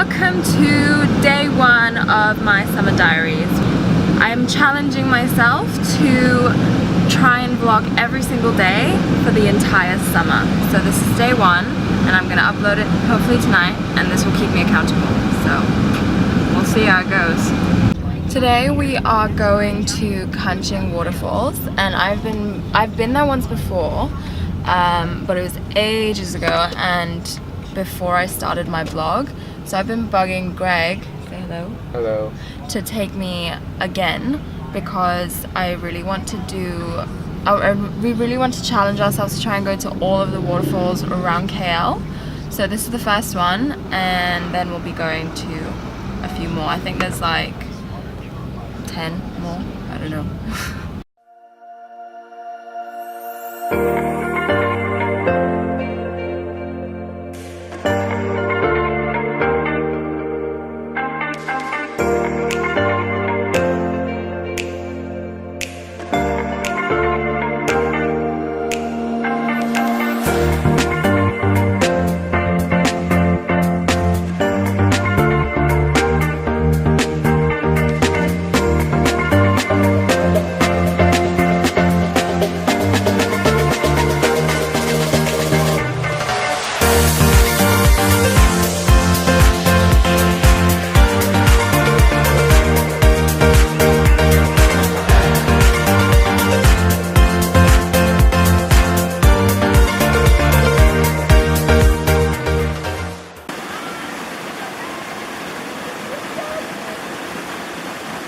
Welcome to day one of my summer diaries. I'm challenging myself to try and vlog every single day for the entire summer. So this is day one and I'm gonna upload it hopefully tonight, and this will keep me accountable. So we'll see how it goes. Today we are going to Kanching Waterfalls, and I've been there once before, but it was ages ago and before I started my vlog. So I've been bugging Greg, say hello. Hello. To take me again because I really want to we really want to challenge ourselves to try and go to all of the waterfalls around KL. So this is the first one, and then we'll be going to a few more. I think there's like 10 more, I don't know.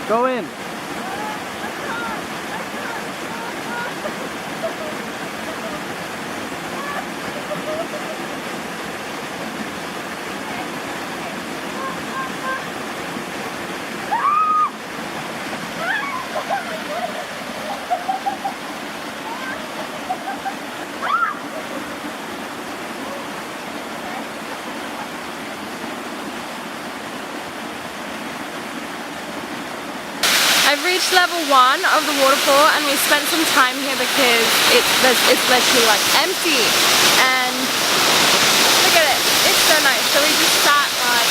Go in. I've reached level 1 of the waterfall, and we spent some time here because it's literally like empty, and look at it, it's so nice. So we just sat like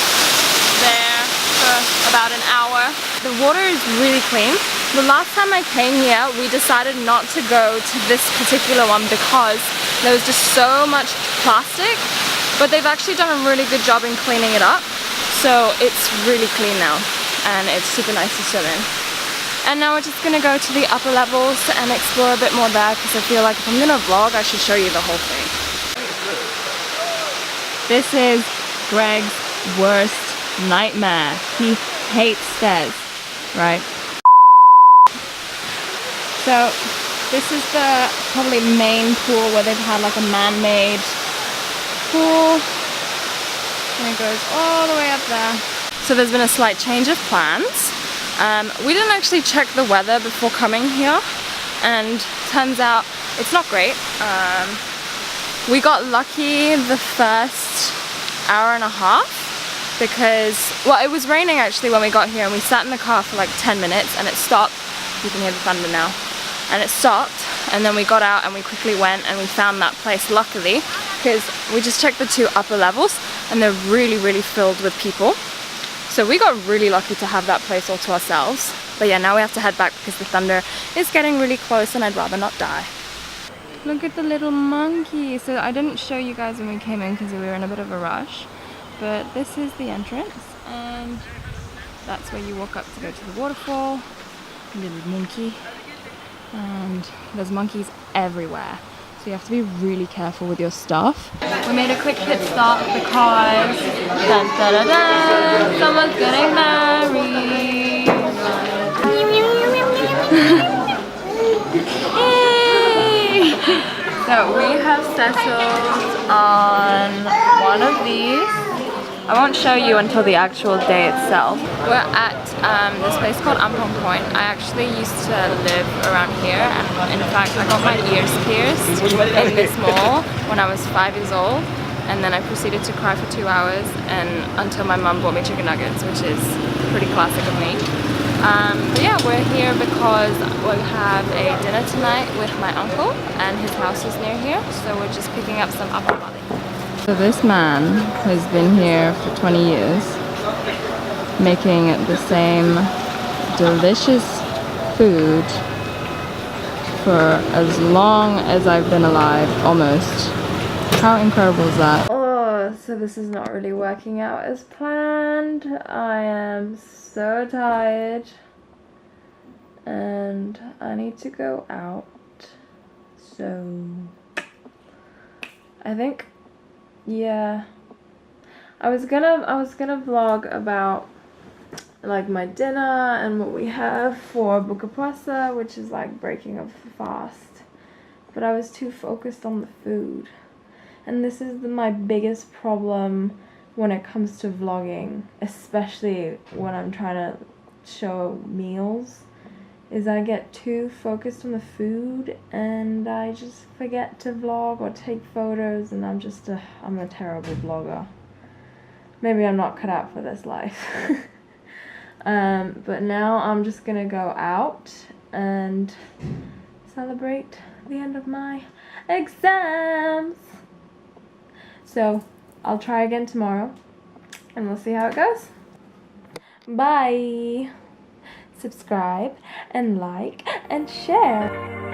there for about an hour. The water is really clean. The last time I came here we decided not to go to this particular one because there was just so much plastic, but they've actually done a really good job in cleaning it up, so it's really clean now and it's super nice to swim in. And now we're just gonna go to the upper levels and explore a bit more there, because I feel like if I'm gonna vlog I should show you the whole thing. This is Greg's worst nightmare. He hates stairs, right? So this is the probably main pool where they've had like a man-made pool, and it goes all the way up there. So there's been a slight change of plans. We didn't actually check the weather before coming here, and turns out it's not great. We got lucky the first hour and a half because, well, it was raining actually when we got here, and we sat in the car for like 10 minutes and it stopped. You can hear the thunder now. And it stopped, and then we got out and we quickly went and we found that place, luckily, because we just checked the 2 upper levels and they're really, really filled with people. So we got really lucky to have that place all to ourselves. But yeah, now we have to head back because the thunder is getting really close and I'd rather not die. Look at the little monkey. So I didn't show you guys when we came in because we were in a bit of a rush. But this is the entrance, and that's where you walk up to go to the waterfall. Little monkey. And there's monkeys everywhere. So you have to be really careful with your stuff. We made a quick pit stop because dun, dun, dun, dun, someone's getting married. Yay! So we have settled on one of these. I won't show you until the actual day itself. We're at this place called Ampong Point. I actually used to live around here, and in fact I got my ears pierced in this mall when I was 5 years old, and then I proceeded to cry for 2 hours and until my mum bought me chicken nuggets, which is pretty classic of me. But yeah, we're here because we have a dinner tonight with my uncle, and his house is near here, so we're just picking up some apple. So this man has been here for 20 years, making the same delicious food for as long as I've been alive, almost. How incredible is that? Oh, so this is not really working out as planned. I am so tired and I need to go out. So I think, yeah, I was gonna vlog about like my dinner and what we have for buka puasa, which is like breaking of the fast, but I was too focused on the food, and this is my biggest problem when it comes to vlogging, especially when I'm trying to show meals, is I get too focused on the food and I just forget to vlog or take photos, and I'm a terrible vlogger. Maybe I'm not cut out for this life. But now I'm just gonna go out and celebrate the end of my exams. So I'll try again tomorrow and we'll see how it goes. Bye! Subscribe and like and share.